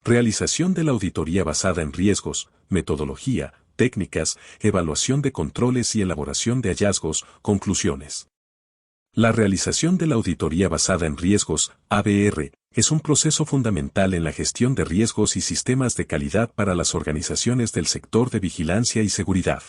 Realización de la auditoría basada en riesgos, metodología, técnicas, evaluación de controles y elaboración de hallazgos, conclusiones. La realización de la auditoría basada en riesgos, ABR, es un proceso fundamental en la gestión de riesgos y sistemas de calidad para las organizaciones del sector de vigilancia y seguridad.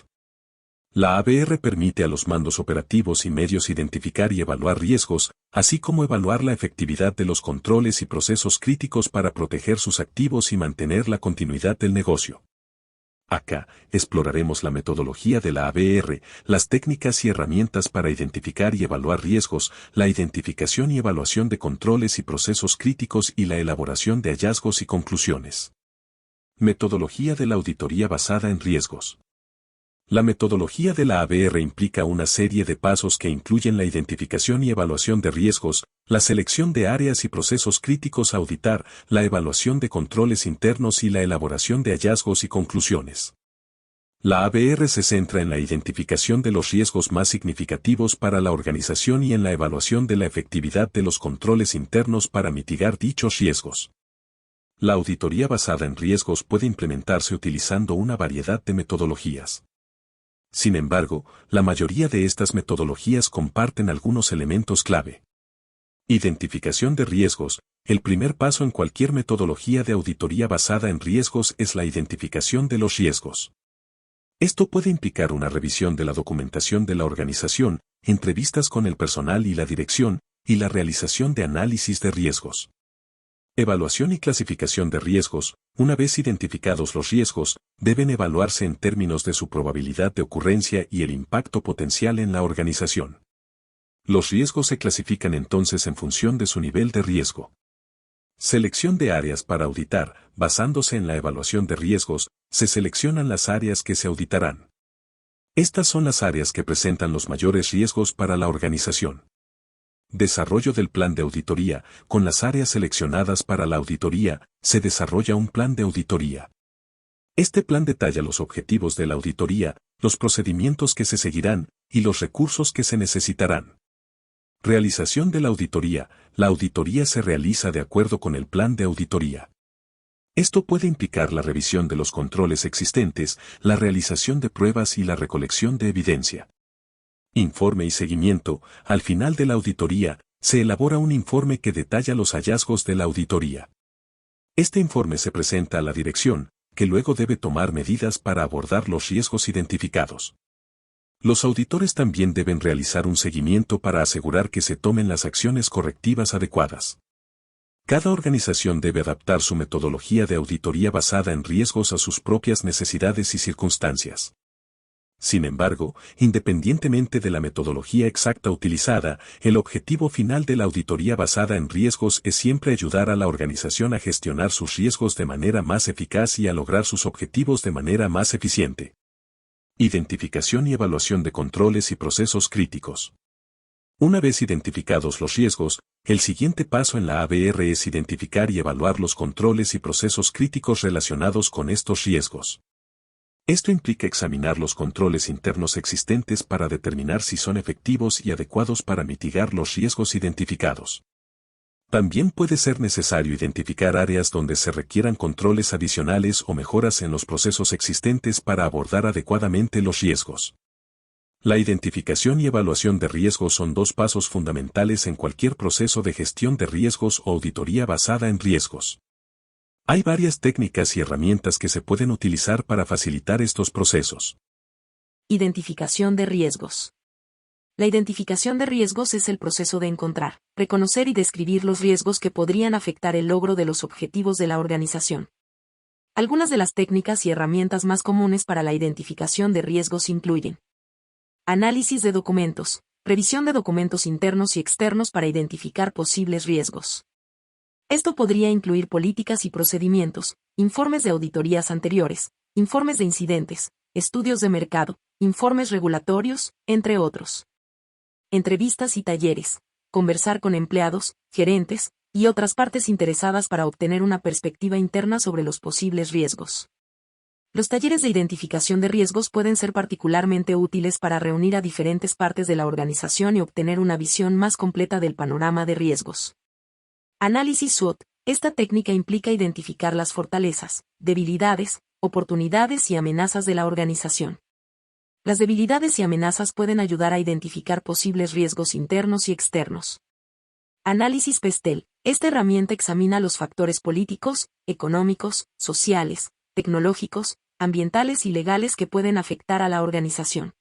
La ABR permite a los mandos operativos y medios identificar y evaluar riesgos, así como evaluar la efectividad de los controles y procesos críticos para proteger sus activos y mantener la continuidad del negocio. Acá, exploraremos la metodología de la ABR, las técnicas y herramientas para identificar y evaluar riesgos, la identificación y evaluación de controles y procesos críticos y la elaboración de hallazgos y conclusiones. Metodología de la auditoría basada en riesgos. La metodología de la ABR implica una serie de pasos que incluyen la identificación y evaluación de riesgos, la selección de áreas y procesos críticos a auditar, la evaluación de controles internos y la elaboración de hallazgos y conclusiones. La ABR se centra en la identificación de los riesgos más significativos para la organización y en la evaluación de la efectividad de los controles internos para mitigar dichos riesgos. La auditoría basada en riesgos puede implementarse utilizando una variedad de metodologías. Sin embargo, la mayoría de estas metodologías comparten algunos elementos clave. Identificación de riesgos. El primer paso en cualquier metodología de auditoría basada en riesgos es la identificación de los riesgos. Esto puede implicar una revisión de la documentación de la organización, entrevistas con el personal y la dirección, y la realización de análisis de riesgos. Evaluación y clasificación de riesgos. Una vez identificados los riesgos, deben evaluarse en términos de su probabilidad de ocurrencia y el impacto potencial en la organización. Los riesgos se clasifican entonces en función de su nivel de riesgo. Selección de áreas para auditar. Basándose en la evaluación de riesgos, se seleccionan las áreas que se auditarán. Estas son las áreas que presentan los mayores riesgos para la organización. Desarrollo del plan de auditoría. Con las áreas seleccionadas para la auditoría, se desarrolla un plan de auditoría. Este plan detalla los objetivos de la auditoría, los procedimientos que se seguirán, y los recursos que se necesitarán. Realización de la auditoría. La auditoría se realiza de acuerdo con el plan de auditoría. Esto puede implicar la revisión de los controles existentes, la realización de pruebas y la recolección de evidencia. Informe y seguimiento. Al final de la auditoría, se elabora un informe que detalla los hallazgos de la auditoría. Este informe se presenta a la dirección, que luego debe tomar medidas para abordar los riesgos identificados. Los auditores también deben realizar un seguimiento para asegurar que se tomen las acciones correctivas adecuadas. Cada organización debe adaptar su metodología de auditoría basada en riesgos a sus propias necesidades y circunstancias. Sin embargo, independientemente de la metodología exacta utilizada, el objetivo final de la auditoría basada en riesgos es siempre ayudar a la organización a gestionar sus riesgos de manera más eficaz y a lograr sus objetivos de manera más eficiente. Identificación y evaluación de controles y procesos críticos. Una vez identificados los riesgos, el siguiente paso en la ABR es identificar y evaluar los controles y procesos críticos relacionados con estos riesgos. Esto implica examinar los controles internos existentes para determinar si son efectivos y adecuados para mitigar los riesgos identificados. También puede ser necesario identificar áreas donde se requieran controles adicionales o mejoras en los procesos existentes para abordar adecuadamente los riesgos. La identificación y evaluación de riesgos son dos pasos fundamentales en cualquier proceso de gestión de riesgos o auditoría basada en riesgos. Hay varias técnicas y herramientas que se pueden utilizar para facilitar estos procesos. Identificación de riesgos. La identificación de riesgos es el proceso de encontrar, reconocer y describir los riesgos que podrían afectar el logro de los objetivos de la organización. Algunas de las técnicas y herramientas más comunes para la identificación de riesgos incluyen: análisis de documentos, revisión de documentos internos y externos para identificar posibles riesgos. Esto podría incluir políticas y procedimientos, informes de auditorías anteriores, informes de incidentes, estudios de mercado, informes regulatorios, entre otros. Entrevistas y talleres, conversar con empleados, gerentes, y otras partes interesadas para obtener una perspectiva interna sobre los posibles riesgos. Los talleres de identificación de riesgos pueden ser particularmente útiles para reunir a diferentes partes de la organización y obtener una visión más completa del panorama de riesgos. Análisis SWOT. Esta técnica implica identificar las fortalezas, debilidades, oportunidades y amenazas de la organización. Las debilidades y amenazas pueden ayudar a identificar posibles riesgos internos y externos. Análisis PESTEL. Esta herramienta examina los factores políticos, económicos, sociales, tecnológicos, ambientales y legales que pueden afectar a la organización.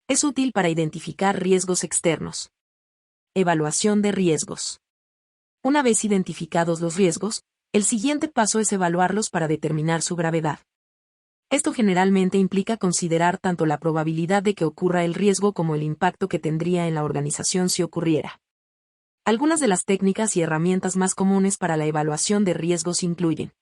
Es útil para identificar riesgos externos. Evaluación de riesgos. Una vez identificados los riesgos, el siguiente paso es evaluarlos para determinar su gravedad. Esto generalmente implica considerar tanto la probabilidad de que ocurra el riesgo como el impacto que tendría en la organización si ocurriera. Algunas de las técnicas y herramientas más comunes para la evaluación de riesgos incluyen: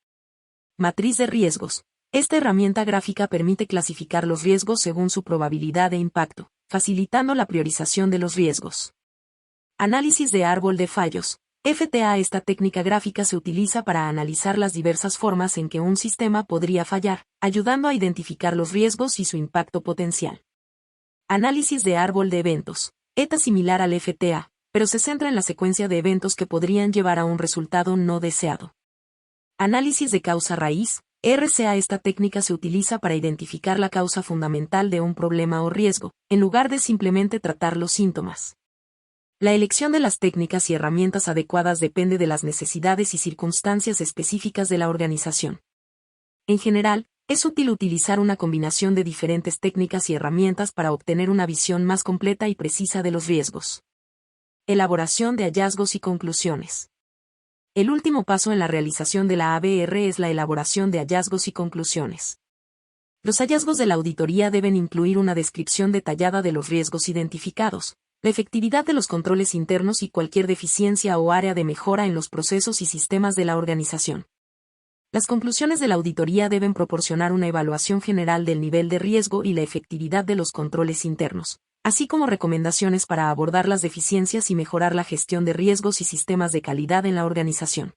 matriz de riesgos. Esta herramienta gráfica permite clasificar los riesgos según su probabilidad de impacto, facilitando la priorización de los riesgos. Análisis de árbol de fallos. FTA. Esta técnica gráfica se utiliza para analizar las diversas formas en que un sistema podría fallar, ayudando a identificar los riesgos y su impacto potencial. Análisis de árbol de eventos. ETA similar al FTA, pero se centra en la secuencia de eventos que podrían llevar a un resultado no deseado. Análisis de causa raíz. RCA. Esta técnica se utiliza para identificar la causa fundamental de un problema o riesgo, en lugar de simplemente tratar los síntomas. La elección de las técnicas y herramientas adecuadas depende de las necesidades y circunstancias específicas de la organización. En general, es útil utilizar una combinación de diferentes técnicas y herramientas para obtener una visión más completa y precisa de los riesgos. Elaboración de hallazgos y conclusiones. El último paso en la realización de la ABR es la elaboración de hallazgos y conclusiones. Los hallazgos de la auditoría deben incluir una descripción detallada de los riesgos identificados, la efectividad de los controles internos y cualquier deficiencia o área de mejora en los procesos y sistemas de la organización. Las conclusiones de la auditoría deben proporcionar una evaluación general del nivel de riesgo y la efectividad de los controles internos, así como recomendaciones para abordar las deficiencias y mejorar la gestión de riesgos y sistemas de calidad en la organización.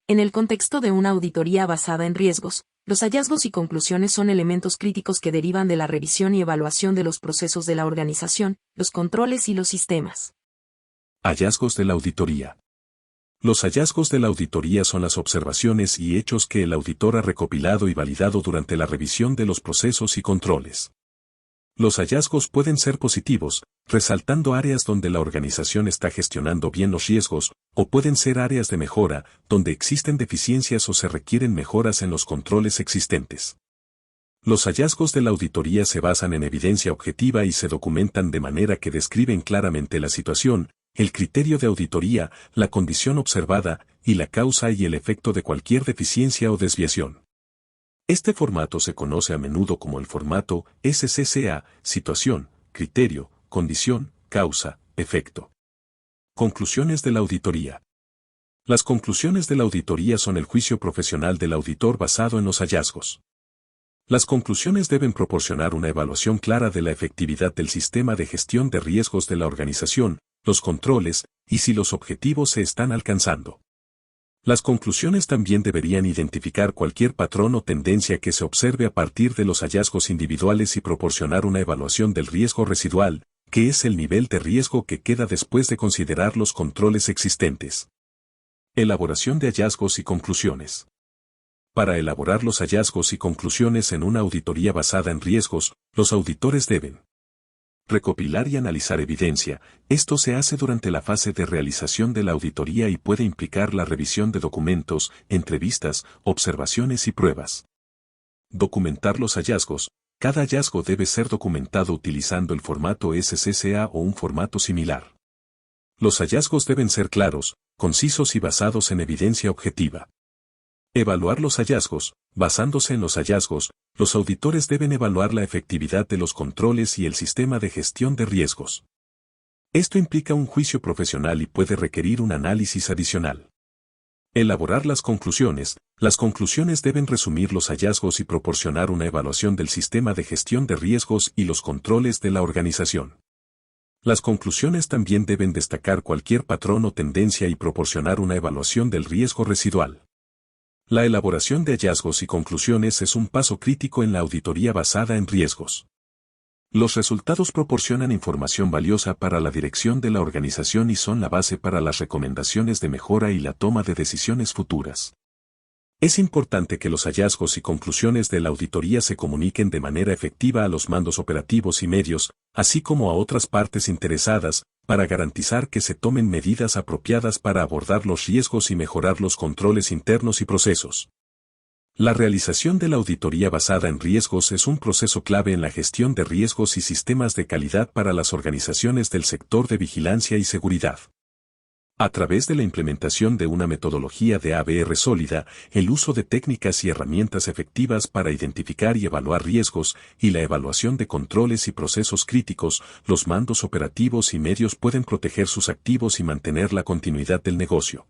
En el contexto de una auditoría basada en riesgos, los hallazgos y conclusiones son elementos críticos que derivan de la revisión y evaluación de los procesos de la organización, los controles y los sistemas. Hallazgos de la auditoría. Los hallazgos de la auditoría son las observaciones y hechos que el auditor ha recopilado y validado durante la revisión de los procesos y controles. Los hallazgos pueden ser positivos, resaltando áreas donde la organización está gestionando bien los riesgos, o pueden ser áreas de mejora, donde existen deficiencias o se requieren mejoras en los controles existentes. Los hallazgos de la auditoría se basan en evidencia objetiva y se documentan de manera que describen claramente la situación, el criterio de auditoría, la condición observada, y la causa y el efecto de cualquier deficiencia o desviación. Este formato se conoce a menudo como el formato SCCA, situación, criterio, condición, causa, efecto. Conclusiones de la auditoría. Las conclusiones de la auditoría son el juicio profesional del auditor basado en los hallazgos. Las conclusiones deben proporcionar una evaluación clara de la efectividad del sistema de gestión de riesgos de la organización, los controles, y si los objetivos se están alcanzando. Las conclusiones también deberían identificar cualquier patrón o tendencia que se observe a partir de los hallazgos individuales y proporcionar una evaluación del riesgo residual, que es el nivel de riesgo que queda después de considerar los controles existentes. Elaboración de hallazgos y conclusiones. Para elaborar los hallazgos y conclusiones en una auditoría basada en riesgos, los auditores deben recopilar y analizar evidencia. Esto se hace durante la fase de realización de la auditoría y puede implicar la revisión de documentos, entrevistas, observaciones y pruebas. Documentar los hallazgos. Cada hallazgo debe ser documentado utilizando el formato SCCA o un formato similar. Los hallazgos deben ser claros, concisos y basados en evidencia objetiva. Evaluar los hallazgos. Basándose en los hallazgos, los auditores deben evaluar la efectividad de los controles y el sistema de gestión de riesgos. Esto implica un juicio profesional y puede requerir un análisis adicional. Elaborar las conclusiones. Las conclusiones deben resumir los hallazgos y proporcionar una evaluación del sistema de gestión de riesgos y los controles de la organización. Las conclusiones también deben destacar cualquier patrón o tendencia y proporcionar una evaluación del riesgo residual. La elaboración de hallazgos y conclusiones es un paso crítico en la auditoría basada en riesgos. Los resultados proporcionan información valiosa para la dirección de la organización y son la base para las recomendaciones de mejora y la toma de decisiones futuras. Es importante que los hallazgos y conclusiones de la auditoría se comuniquen de manera efectiva a los mandos operativos y medios, así como a otras partes interesadas, para garantizar que se tomen medidas apropiadas para abordar los riesgos y mejorar los controles internos y procesos. La realización de la auditoría basada en riesgos es un proceso clave en la gestión de riesgos y sistemas de calidad para las organizaciones del sector de vigilancia y seguridad. A través de la implementación de una metodología de ABR sólida, el uso de técnicas y herramientas efectivas para identificar y evaluar riesgos, y la evaluación de controles y procesos críticos, los mandos operativos y medios pueden proteger sus activos y mantener la continuidad del negocio.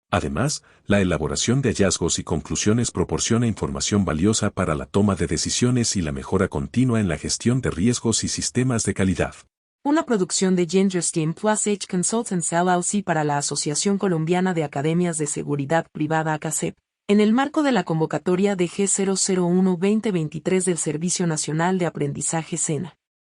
Además, la elaboración de hallazgos y conclusiones proporciona información valiosa para la toma de decisiones y la mejora continua en la gestión de riesgos y sistemas de calidad. Una producción de Ginger Steam Plus H Consultants LLC para la Asociación Colombiana de Academias de Seguridad Privada ACACEP, en el marco de la convocatoria de G001-2023 del Servicio Nacional de Aprendizaje SENA.